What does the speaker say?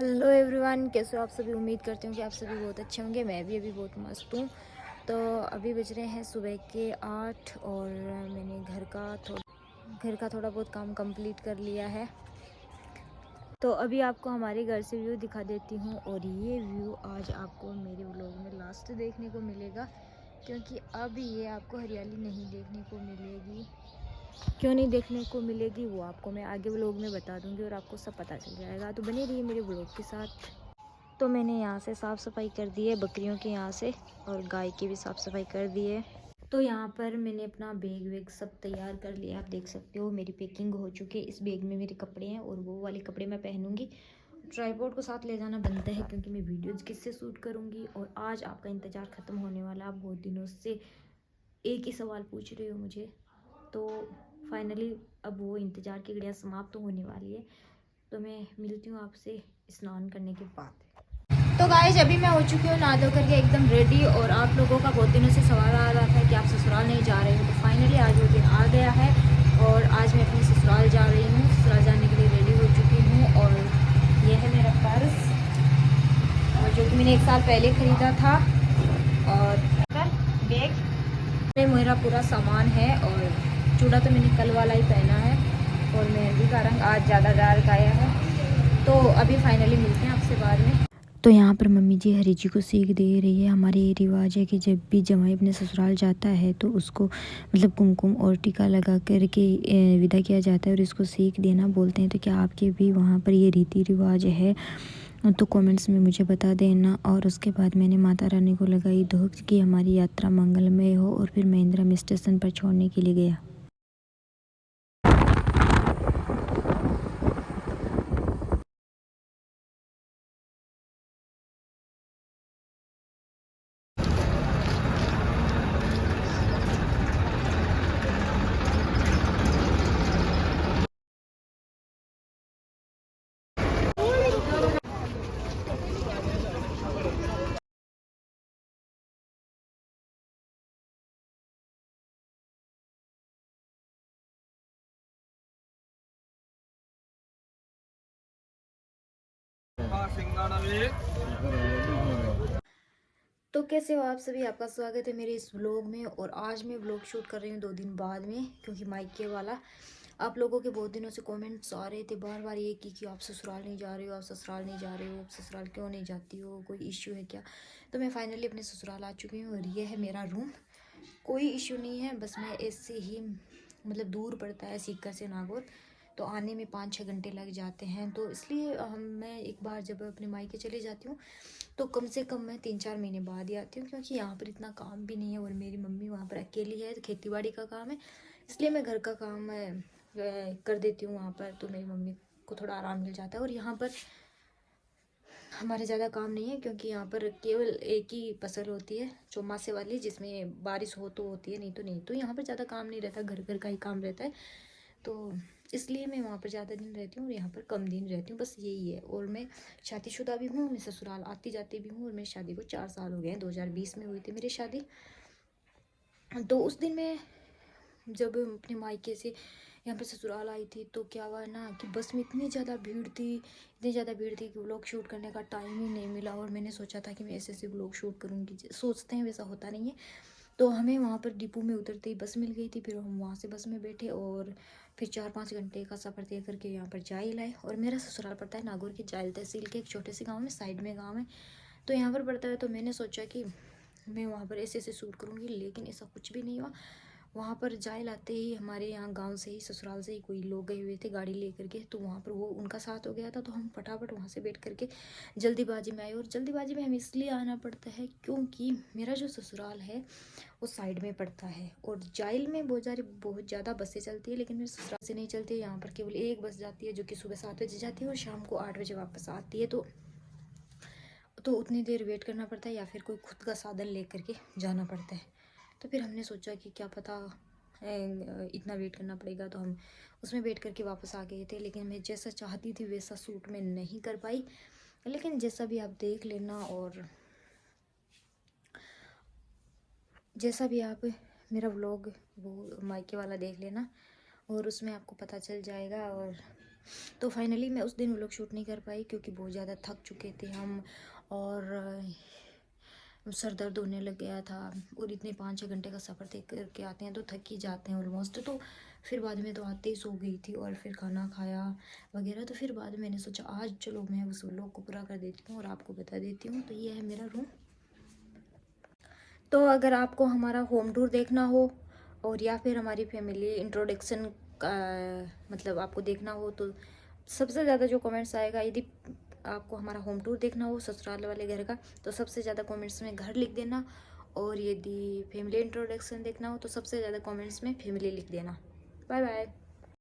Hello everyone, कैसे हो आप सभी। उम्मीद करती हूँ कि आप सभी बहुत अच्छे होंगे। मैं भी अभी बहुत मस्त हूँ। तो अभी बज रहे हैं सुबह के 8 और मैंने घर का थोड़ा बहुत काम कंप्लीट कर लिया है। तो अभी आपको हमारे घर से व्यू दिखा देती हूँ और ये व्यू आज आपको मेरे व्लॉग में लास्ट देखने को मिलेगा, क्योंकि अब ये आपको हरियाली नहीं देखने को मिलेगी। क्यों नहीं देखने को मिलेगी वो आपको मैं आगे व्लॉग में बता दूंगी और आपको सब पता चल जाएगा। तो बने रहिए मेरे व्लॉग के साथ। तो मैंने यहाँ से साफ़ सफाई कर दी है, बकरियों की यहाँ से, और गाय की भी साफ़ सफाई कर दी है। तो यहाँ पर मैंने अपना बैग वैग सब तैयार कर लिया। आप देख सकते हो मेरी पैकिंग हो चुकी है। इस बैग में मेरे कपड़े हैं और वो वाले कपड़े मैं पहनूंगी। ट्राइपॉड को साथ ले जाना बनता है क्योंकि मैं वीडियोज़ किससे शूट करूँगी। और आज आपका इंतज़ार ख़त्म होने वाला। आप बहुत दिनों से एक ही सवाल पूछ रहे हो मुझे, तो फाइनली अब वो इंतज़ार की घड़ियाँ समाप्त होने वाली है। तो मैं मिलती हूँ आपसे स्नान करने के बाद। तो गाइस, अभी मैं हो चुकी हूँ नहा धो करके एकदम रेडी। और आप लोगों का बहुत दिनों से सवाल आ रहा था कि आप ससुराल नहीं जा रहे हो, तो फाइनली आज वो दिन आ गया है और आज मैं अपने ससुराल जा रही हूँ। ससुराल जाने के लिए रेडी हो चुकी हूँ। और ये है मेरा पर्स, और जो कि मैंने 1 साल पहले ख़रीदा था। और बैग में मेरा पूरा सामान है। और चूड़ा तो मैंने कल वाला ही पहना है और मेहंदी का रंग आज ज़्यादा डार्क आया है। तो अभी फाइनली मिलते हैं आपसे बाद में। तो यहाँ पर मम्मी जी हरी जी को सीख दे रही है। हमारे ये रिवाज है कि जब भी जमाई अपने ससुराल जाता है तो उसको मतलब कुमकुम और टीका लगा कर के विदा किया जाता है और इसको सीख देना बोलते हैं। तो क्या आपके भी वहाँ पर ये रीति रिवाज है? तो कमेंट्स में मुझे बता देना। और उसके बाद मैंने माता रानी को लगाई धूप कि हमारी यात्रा मंगलमय हो। और फिर महेंद्रा में स्टेशन पर छोड़ने के लिए गया। तो कैसे हो आप सभी, आपका स्वागत है मेरे इस व्लॉग में। और आज मैं व्लॉग शूट कर रही हूँ 2 दिन बाद में, क्योंकि मायके वाला। आप लोगों के बहुत दिनों से कमेंट्स आ रहे थे बार बार ये कि आप ससुराल नहीं जा रहे हो, आप ससुराल नहीं जा रहे हो, आप ससुराल क्यों नहीं जाती हो, कोई इश्यू है क्या। तो मैं फाइनली अपने ससुराल आ चुकी हूँ और ये है मेरा रूम। कोई इश्यू नहीं है, बस मैं ऐसे ही मतलब दूर पड़ता है सीकर से नागौर, तो आने में 5-6 घंटे लग जाते हैं। तो इसलिए मैं एक बार जब अपने मायके चले जाती हूँ तो कम से कम मैं 3-4 महीने बाद ही आती हूँ, क्योंकि यहाँ पर इतना काम भी नहीं है और मेरी मम्मी वहाँ पर अकेली है, तो खेती बाड़ी का काम है। इसलिए मैं घर का काम कर देती हूँ वहाँ पर, तो मेरी मम्मी को थोड़ा आराम मिल जाता है। और यहाँ पर हमारे ज़्यादा काम नहीं है, क्योंकि यहाँ पर केवल एक ही फसल होती है चौमासे वाली, जिसमें बारिश हो तो होती है, नहीं तो नहीं। तो यहाँ पर ज़्यादा काम नहीं रहता, घर घर का ही काम रहता है। तो इसलिए मैं वहाँ पर ज़्यादा दिन रहती हूँ और यहाँ पर कम दिन रहती हूँ, बस यही है। और मैं शादीशुदा भी हूँ, मैं ससुराल आती जाती भी हूँ। और मेरी शादी को 4 साल हो गए हैं, 2020 में हुई थी मेरी शादी। तो उस दिन मैं जब अपने मायके से यहाँ पर ससुराल आई थी, तो क्या हुआ ना कि बस में इतनी ज़्यादा भीड़ थी, इतनी ज़्यादा भीड़ थी कि व्लॉग शूट करने का टाइम ही नहीं मिला। और मैंने सोचा था कि मैं ऐसे ऐसे व्लॉग शूट करूँगी, सोचते हैं वैसा होता नहीं है। तो हमें वहाँ पर डिपो में उतरते ही बस मिल गई थी, फिर हम वहाँ से बस में बैठे और फिर 4-5 घंटे का सफ़र तय करके यहाँ पर जाइल आए। और मेरा ससुराल पड़ता है नागौर की जाइल तहसील के एक छोटे से गाँव में, साइड में गाँव है, तो यहाँ पर पड़ता है। तो मैंने सोचा कि मैं वहाँ पर ऐसे ऐसे शूट करूँगी, लेकिन ऐसा कुछ भी नहीं हुआ। वहाँ पर जाए लाते ही हमारे यहाँ गांव से ही, ससुराल से ही कोई लोग गए हुए थे गाड़ी लेकर के, तो वहाँ पर वो उनका साथ हो गया था। तो हम फटाफट वहाँ से बैठ करके जल्दीबाजी में आए। और जल्दीबाजी में हमें इसलिए आना पड़ता है क्योंकि मेरा जो ससुराल है वो साइड में पड़ता है और जाइल में बहुत ज़्यादा बसें चलती है, लेकिन मेरे ससुराल से नहीं चलती है। यहाँ पर केवल एक बस जाती है, जो कि सुबह 7 बजे जाती है और शाम को 8 बजे वापस आती है। तो उतनी देर वेट करना पड़ता है, या फिर कोई खुद का साधन लेकर के जाना पड़ता है। तो फिर हमने सोचा कि क्या पता इतना वेट करना पड़ेगा, तो हम उसमें वेट करके वापस आ गए थे। लेकिन मैं जैसा चाहती थी वैसा सूट मैं नहीं कर पाई, लेकिन जैसा भी आप देख लेना, और जैसा भी आप मेरा व्लॉग वो मायके वाला देख लेना, और उसमें आपको पता चल जाएगा। और तो फाइनली मैं उस दिन व्लॉग शूट नहीं कर पाई क्योंकि बहुत ज़्यादा थक चुके थे हम, और सर दर्द होने लग गया था, और इतने 5-6 घंटे का सफ़र तय करके आते हैं तो थक ही जाते हैं ऑलमोस्ट। तो फिर बाद में तो आते ही सो गई थी, और फिर खाना खाया वगैरह। तो फिर बाद में मैंने सोचा आज चलो मैं उस व्लॉग को पूरा कर देती हूँ और आपको बता देती हूँ। तो ये है मेरा रूम। तो अगर आपको हमारा होम टूर देखना हो और या फिर हमारी फैमिली इंट्रोडक्शन का मतलब आपको देखना हो, तो सबसे ज़्यादा जो कमेंट्स आएगा, यदि आपको हमारा होम टूर देखना हो ससुराल वाले घर का, तो सबसे ज़्यादा कमेंट्स में घर लिख देना। और यदि फैमिली इंट्रोडक्शन देखना हो तो सबसे ज़्यादा कमेंट्स में फैमिली लिख देना। Bye bye.